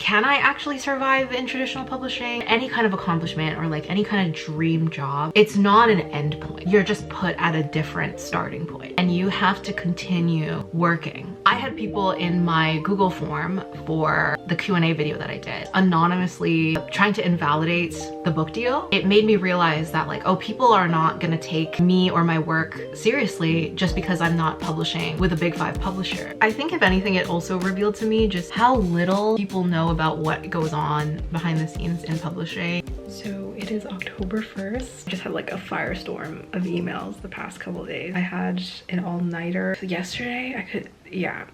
can I actually survive in traditional publishing? Any kind of accomplishment or like any kind of dream job, it's not an end point. You're just put at a different starting point and you have to continue working. I had people in my Google form for the Q&A video that I did anonymously trying to invalidate the book deal. It made me realize that like, oh, people are not gonna take me or my work seriously just because I'm not publishing with a big 5 publisher. I think if anything, it also revealed to me just how little people know about what goes on behind the scenes in publishing. So it is October 1st. I just had like a firestorm of emails the past couple of days. I had an all-nighter yesterday.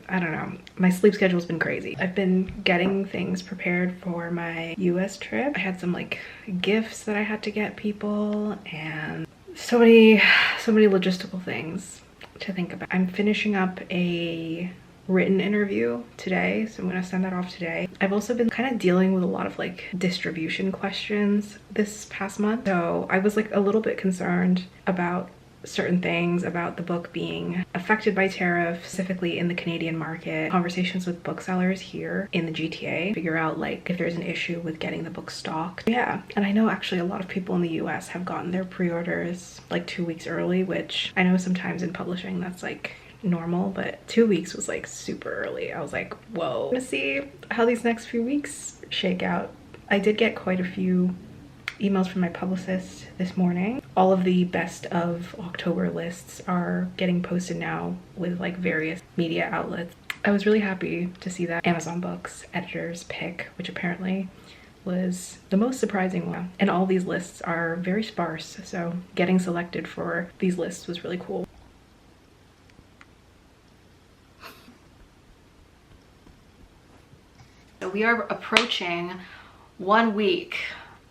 I don't know. My sleep schedule's been crazy. I've been getting things prepared for my US trip. I had some like gifts that I had to get people and so many logistical things to think about. I'm finishing up a written interview today, so I'm gonna send that off today. I've also been kind of dealing with a lot of like distribution questions this past month, so I was like a little bit concerned about certain things about the book being affected by tariffs, specifically in the Canadian market. Conversations with booksellers here in the GTA, figure out like if there's an issue with getting the book stocked. Yeah, and I know actually a lot of people in the US have gotten their pre-orders like 2 weeks early, which I know sometimes in publishing that's like normal, but 2 weeks was like super early. I was like, whoa. I'm gonna see how these next few weeks shake out. I did get quite a few emails from my publicist this morning. All of the best of October lists are getting posted now with like various media outlets. I was really happy to see that Amazon Books editor's pick, which apparently was the most surprising one. And all these lists are very sparse, so getting selected for these lists was really cool. So we are approaching 1 week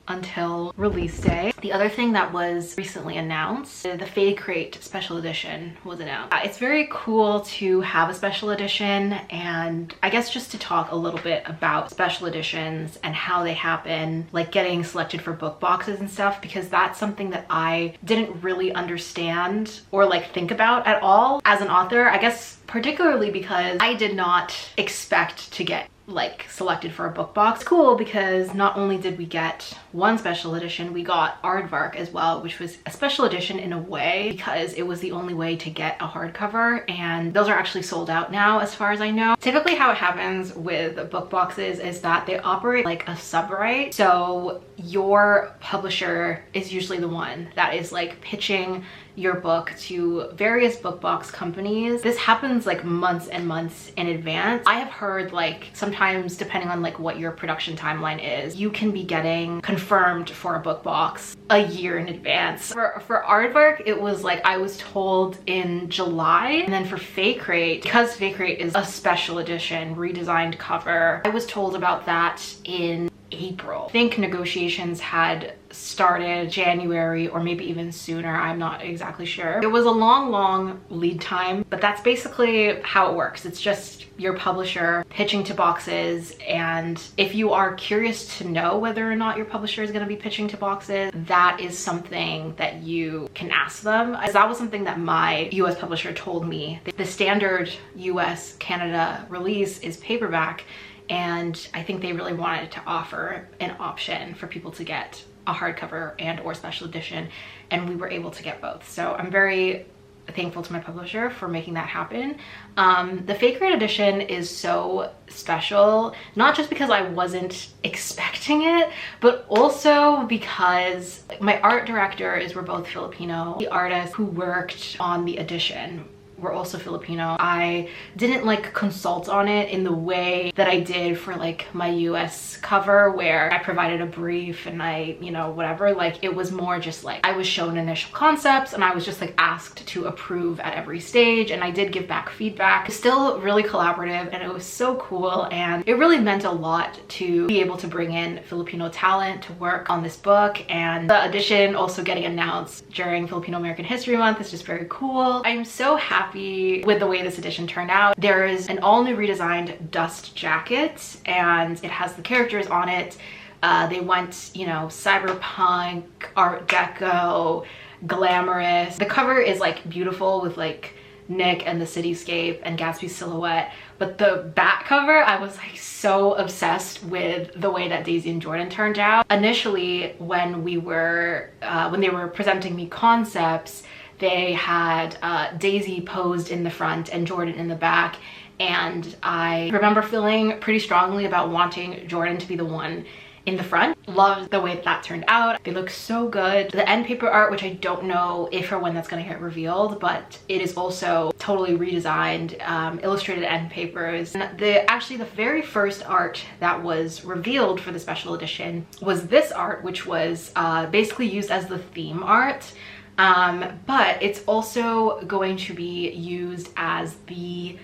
until release day. The other thing that was recently announced, the Fae Crate special edition was announced. It's very cool to have a special edition, and I guess just to talk a little bit about special editions and how they happen, like getting selected for book boxes and stuff, because that's something that I didn't really understand or like think about at all as an author. I guess particularly because I did not expect to get like selected for a book box. Cool, because not only did we get one special edition, we got Aardvark as well, which was a special edition in a way because it was the only way to get a hardcover, and those are actually sold out now as far as I know. Typically how it happens with book boxes is that they operate like a subright, so your publisher is usually the one that is like pitching your book to various book box companies. This happens like months and months in advance. I have heard like sometimes, depending on like what your production timeline is, you can be getting confirmed for a book box a year in advance. For Aardvark, it was like I was told in July, and then for Fae Crate, because Fae Crate is a special edition redesigned cover, I was told about that in April. I think negotiations had started January or maybe even sooner. I'm not exactly sure. It was a long lead time, but that's basically how it works. It's just your publisher pitching to boxes, and if you are curious to know whether or not your publisher is going to be pitching to boxes, that is something that you can ask them. As that was something that my US publisher told me. The standard US Canada release is paperback, and I think they really wanted to offer an option for people to get a hardcover and or special edition, and we were able to get both. So I'm very thankful to my publisher for making that happen. The Fae Crate edition is so special, not just because I wasn't expecting it, but also because my art directors were both Filipino. The artists who worked on the edition were also Filipino. I didn't like consult on it in the way that I did for like my US cover, where I provided a brief and I, you know, whatever. Like it was more just like I was shown initial concepts and I was just like asked to approve at every stage, and I did give back feedback. It's still really collaborative, and it was so cool, and it really meant a lot to be able to bring in Filipino talent to work on this book. And the edition also getting announced during Filipino American History Month is just very cool. I'm so happy with the way this edition turned out. There is an all-new redesigned dust jacket, and it has the characters on it. They went, you know, cyberpunk, art deco, glamorous. The cover is like beautiful with like Nick and the cityscape and Gatsby's silhouette, but the back cover, I was like so obsessed with the way that Daisy and Jordan turned out. Initially, when they were presenting me concepts, they had Daisy posed in the front and Jordan in the back, and I remember feeling pretty strongly about wanting Jordan to be the one in the front. Loved the way that turned out. They look so good. The end paper art, which I don't know if or when that's gonna get revealed, but it is also totally redesigned, illustrated end papers. And actually the very first art that was revealed for the special edition was this art, which was basically used as the theme art. But it's also going to be used as the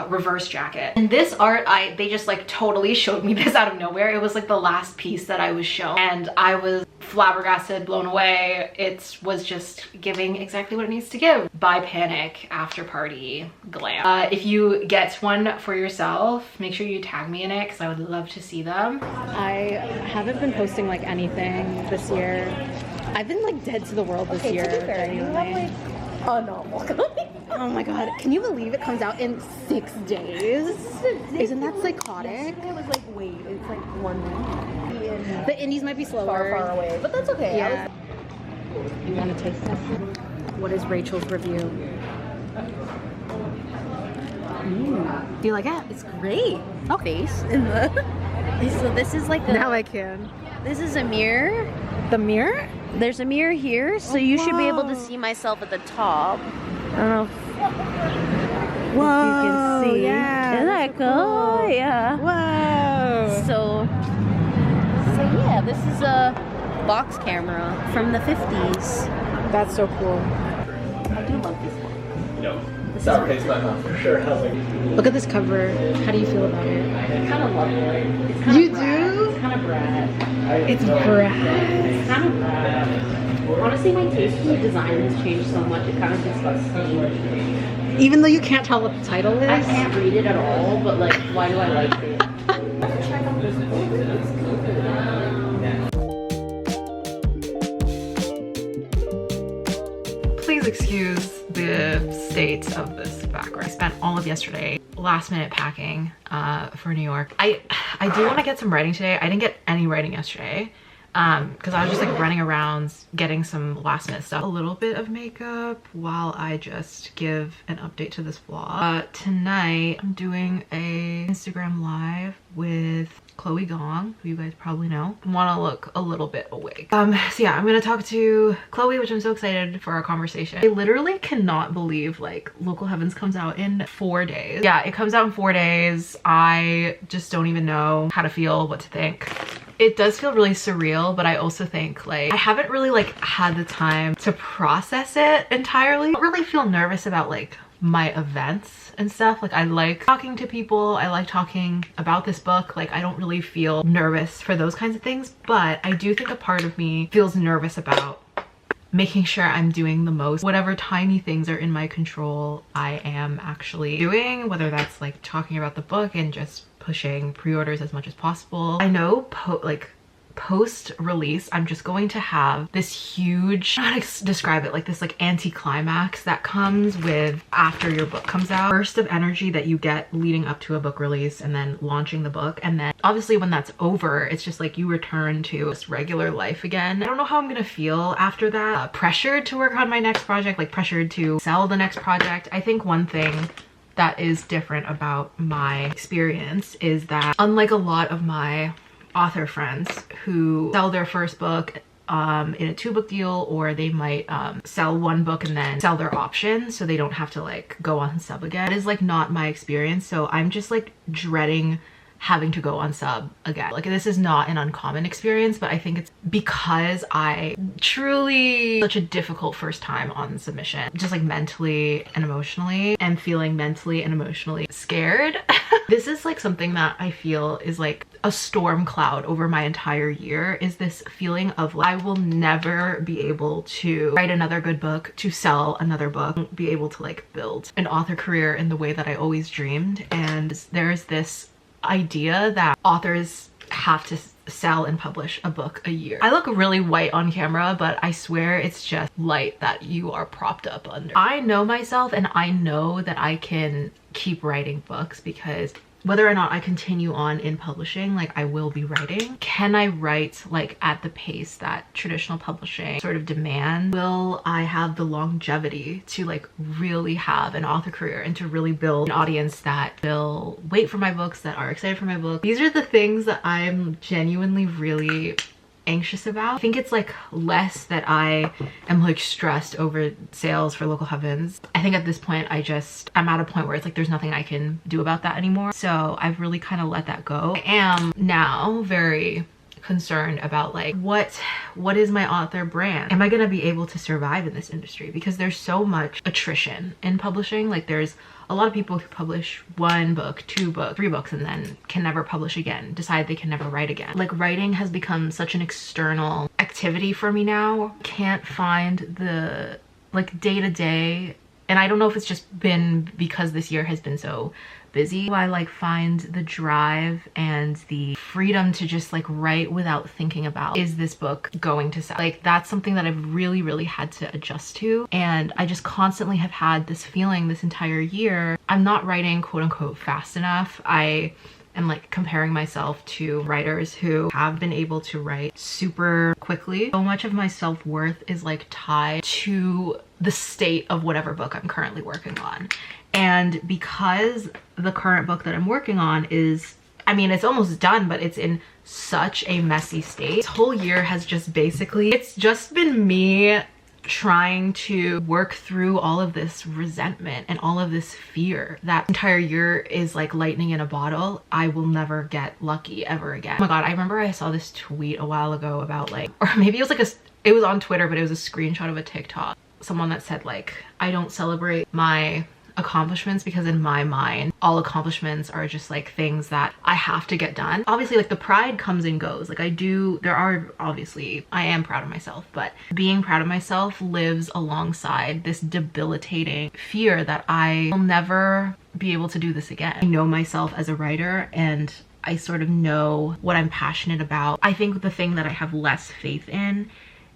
reverse jacket. And this art, they just like totally showed me this out of nowhere. It was like the last piece that I was shown and I was flabbergasted, blown away. It was just giving exactly what it needs to give. Buy Panic After Party Glam. If you get one for yourself, make sure you tag me in it because I would love to see them. I haven't been posting like anything this year. I've been like dead to the world this year. To be fair, you have like a novel. Oh my god, can you believe it comes out in 6 days? Isn't that psychotic? Yesterday I was like, wait, it's like 1 week. The indies might be slower. Far away, but that's okay. Yeah. You want to taste this? What is Rachel's review? Do you like it? It's great. Oh. Face in the... So this is like now I can. This is a mirror. The mirror? There's a mirror here, so you should be able to see myself at the top. I don't know if you can see. Yeah, isn't that cool? Yeah. Whoa. So yeah, this is a box camera from the 50s. That's so cool. I do love this one. Zaffre's my mom for sure. Look at this cover. How do you feel about it? I kind of love it. It's kind you of do? It's kind of Brad. It's Brad. It's kind of Brad. Honestly, my taste in the design has changed so much, it kind of disgusts me. Even though you can't tell what the title is? I can't read it at all, but like, why do I like it? Please excuse the state of this background. I spent all of yesterday last minute packing for New York. I do want to get some writing today. I didn't get any writing yesterday. Because I was just like running around getting some last minute stuff. A little bit of makeup while I just give an update to this vlog. Tonight I'm doing a Instagram live with Chloe Gong, who you guys probably know. Want to look a little bit awake. So yeah, I'm gonna talk to Chloe, which I'm so excited for our conversation. I literally cannot believe like Local Heavens comes out in 4 days. Yeah, it comes out in 4 days. I just don't even know how to feel, what to think. It does feel really surreal, but I also think like I haven't really like had the time to process it entirely. I don't really feel nervous about like my events and stuff. Like I like talking to people, I like talking about this book. Like I don't really feel nervous for those kinds of things, but I do think a part of me feels nervous about making sure I'm doing the most. Whatever tiny things are in my control, I am actually doing, whether that's like talking about the book and just pushing pre-orders as much as possible. I know post-release I'm just going to have this huge, I don't know how to describe it, like this like anti-climax that comes with after your book comes out. Burst of energy that you get leading up to a book release and then launching the book, and then obviously when that's over it's just like you return to just regular life again. I don't know how I'm gonna feel after that. Pressured to work on my next project, like pressured to sell the next project. I think one thing that is different about my experience is that unlike a lot of my author friends who sell their first book in a 2-book deal, or they might sell 1 book and then sell their option so they don't have to like go on sub again. That is like not my experience, so I'm just like dreading having to go on sub again. Like this is not an uncommon experience, but I think it's because I truly such a difficult first time on submission, just like mentally and emotionally, and feeling mentally and emotionally scared. This is like something that I feel is like a storm cloud over my entire year, is this feeling of like, I will never be able to write another good book, to sell another book, be able to like build an author career in the way that I always dreamed. And there's this idea that authors have to sell and publish a book a year. I look really white on camera, but I swear it's just light that you are propped up under. I know myself and I know that I can keep writing books, because whether or not I continue on in publishing, like I will be writing. Can I write like at the pace that traditional publishing sort of demands? Will I have the longevity to like really have an author career and to really build an audience that will wait for my books, that are excited for my book? These are the things that I'm genuinely really anxious about. I think it's like less that I am like stressed over sales for Local Heavens. I think at this point I'm at a point where it's like there's nothing I can do about that anymore. So I've really kind of let that go. I am now very concerned about like what is my author brand? Am I gonna be able to survive in this industry? Because there's so much attrition in publishing. Like there's a lot of people who publish 1 book, 2 books, 3 books, and then can never publish again, decide they can never write again. Like writing has become such an external activity for me now. Can't find the like day-to-day, and I don't know if it's just been because this year has been so busy. I like find the drive and the freedom to just like write without thinking about, is this book going to sell? Like that's something that I've really had to adjust to, and I just constantly have had this feeling this entire year I'm not writing quote unquote fast enough. I am like comparing myself to writers who have been able to write super quickly. So much of my self-worth is like tied to the state of whatever book I'm currently working on. And because the current book that I'm working on is, I mean, it's almost done, but it's in such a messy state. This whole year has just basically, it's just been me trying to work through all of this resentment and all of this fear. That entire year is like lightning in a bottle. I will never get lucky ever again. Oh my God, I remember I saw this tweet a while ago about like, or maybe it was like it was on Twitter, but it was a screenshot of a TikTok. Someone that said like, I don't celebrate my accomplishments because in my mind all accomplishments are just like things that I have to get done. Obviously like the pride comes and goes. Like I am proud of myself, but being proud of myself lives alongside this debilitating fear that I will never be able to do this again. I know myself as a writer and I sort of know what I'm passionate about. I think the thing that I have less faith in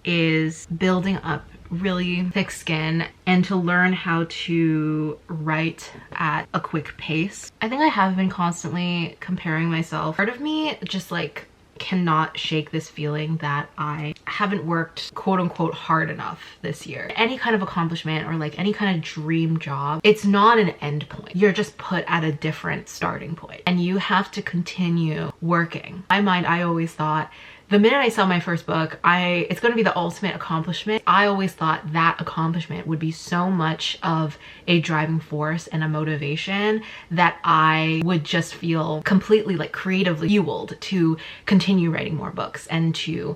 is building up really thick skin and to learn how to write at a quick pace. I think I have been constantly comparing myself. Part of me just like cannot shake this feeling that I haven't worked quote unquote hard enough this year. Any kind of accomplishment or like any kind of dream job, it's not an end point. You're just put at a different starting point and you have to continue working. In my mind, I always thought the minute I sell my first book, it's going to be the ultimate accomplishment. I always thought that accomplishment would be so much of a driving force and a motivation that I would just feel completely like creatively fueled to continue writing more books and to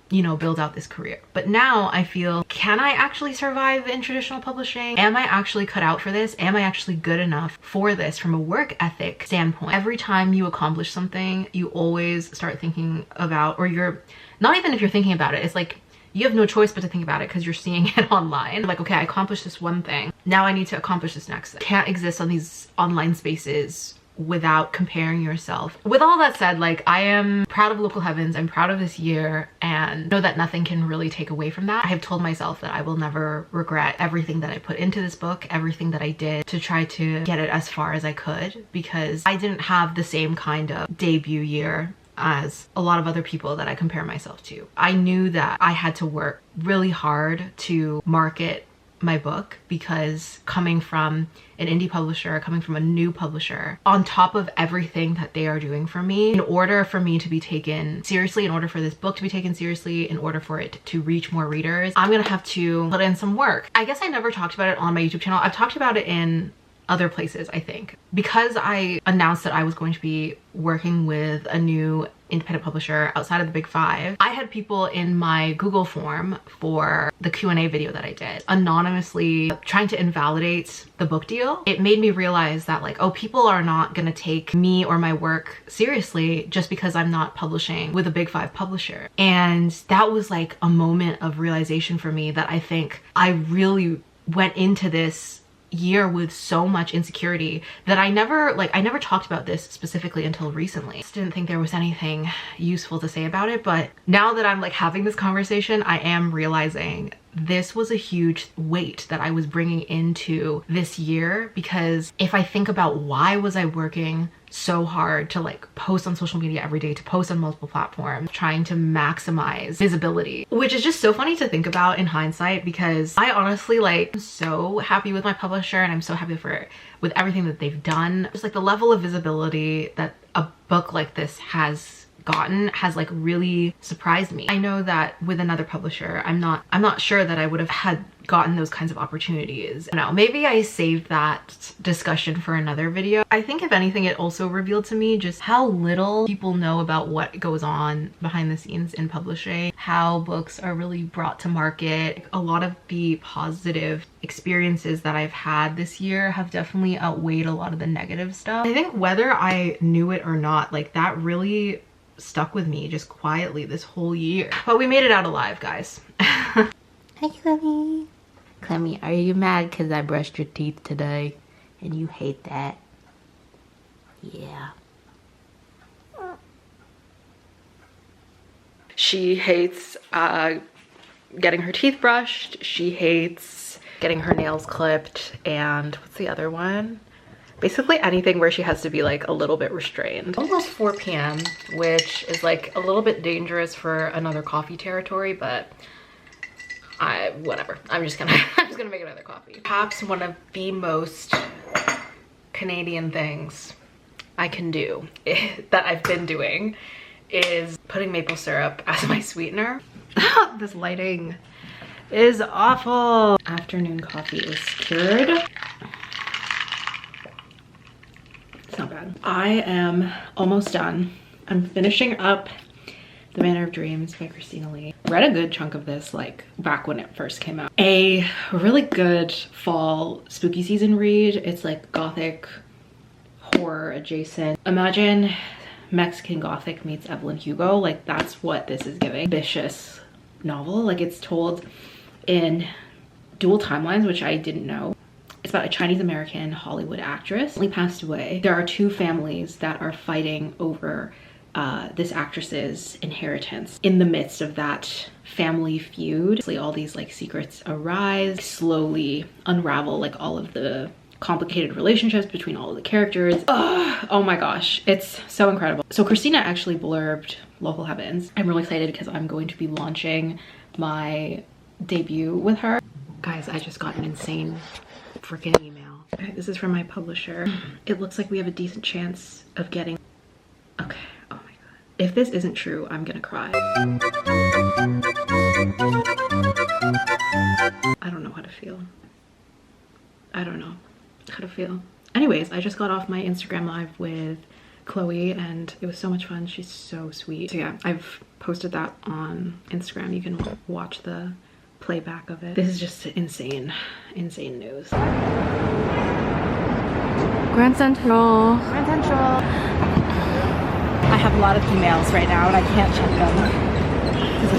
you know, build out this career. But now I feel, can I actually survive in traditional publishing? Am I actually cut out for this? Am I actually good enough for this from a work ethic standpoint? Every time you accomplish something, you always start thinking about, or you're not even if you're thinking about it, it's like you have no choice but to think about it because you're seeing it online. Like, okay, I accomplished this one thing. Now I need to accomplish this next thing. Can't exist on these online spaces without comparing yourself. With all that said, like I am proud of Local Heavens, I'm proud of this year, and know that nothing can really take away from that. I have told myself that I will never regret everything that I put into this book, everything that I did to try to get it as far as I could, because I didn't have the same kind of debut year as a lot of other people that I compare myself to. I knew that I had to work really hard to market my book, because coming from an indie publisher, coming from a new publisher, on top of everything that they are doing for me, in order for me to be taken seriously, in order for this book to be taken seriously, in order for it to reach more readers, I'm gonna have to put in some work. I guess I never talked about it on my YouTube channel. I've talked about it in other places, I think. Because I announced that I was going to be working with a new independent publisher outside of the big five, I had people in my Google form for the Q&A video that I did anonymously trying to invalidate the book deal. It made me realize that like, oh, people are not gonna take me or my work seriously just because I'm not publishing with a big five publisher. And that was like a moment of realization for me that I think I really went into this year with so much insecurity that I never talked about this specifically until recently. I just didn't think there was anything useful to say about it, but now that I'm like having this conversation, I am realizing this was a huge weight that I was bringing into this year, because if I think about why was I working so hard to like post on social media every day, to post on multiple platforms, trying to maximize visibility, which is just so funny to think about in hindsight, because I honestly like am so happy with my publisher and I'm so happy with everything that they've done. Just like the level of visibility that a book like this has gotten has like really surprised me. I know that with another publisher, I'm not sure that I would have had gotten those kinds of opportunities. I don't know, maybe I saved that discussion for another video. I think if anything, it also revealed to me just how little people know about what goes on behind the scenes in publishing, how books are really brought to market. A lot of the positive experiences that I've had this year have definitely outweighed a lot of the negative stuff. I think whether I knew it or not, like that really stuck with me just quietly this whole year. But we made it out alive, guys. Hi, Clemmie. Clemmie, are you mad because I brushed your teeth today and you hate that? Yeah. She hates getting her teeth brushed. She hates getting her nails clipped. And what's the other one? Basically anything where she has to be like a little bit restrained. Almost 4 p.m, which is like a little bit dangerous for another coffee territory, but whatever. I'm just gonna make another coffee. Perhaps one of the most Canadian things I can do that I've been doing is putting maple syrup as my sweetener. This lighting is awful. Afternoon coffee is cured. Not bad. I am almost done. I'm finishing up The Manor of Dreams by Christina Lee. Read a good chunk of this like back when it first came out. A really good fall spooky season read. It's like gothic horror adjacent. Imagine Mexican Gothic meets Evelyn Hugo. Like that's what this is giving. Ambitious novel. Like it's told in dual timelines, which I didn't know. It's about a Chinese American Hollywood actress who passed away. There are 2 families that are fighting over this actress's inheritance. In the midst of that family feud, all these like secrets arise, slowly unravel like all of the complicated relationships between all of the characters. Oh my gosh, it's so incredible. So Christina actually blurbed Local Heavens. I'm really excited because I'm going to be launching my debut with her. Guys, I just got an insane freaking email. Okay, this is from my publisher. It looks like we have a decent chance of getting... Okay, oh my god. If this isn't true, I'm gonna cry. I don't know how to feel. I don't know how to feel. Anyways, I just got off my Instagram live with Chloe and it was so much fun. She's so sweet. So yeah, I've posted that on Instagram. You can watch the playback of it. This is just insane news. Grand Central. Grand Central. I have a lot of emails right now and I can't check them because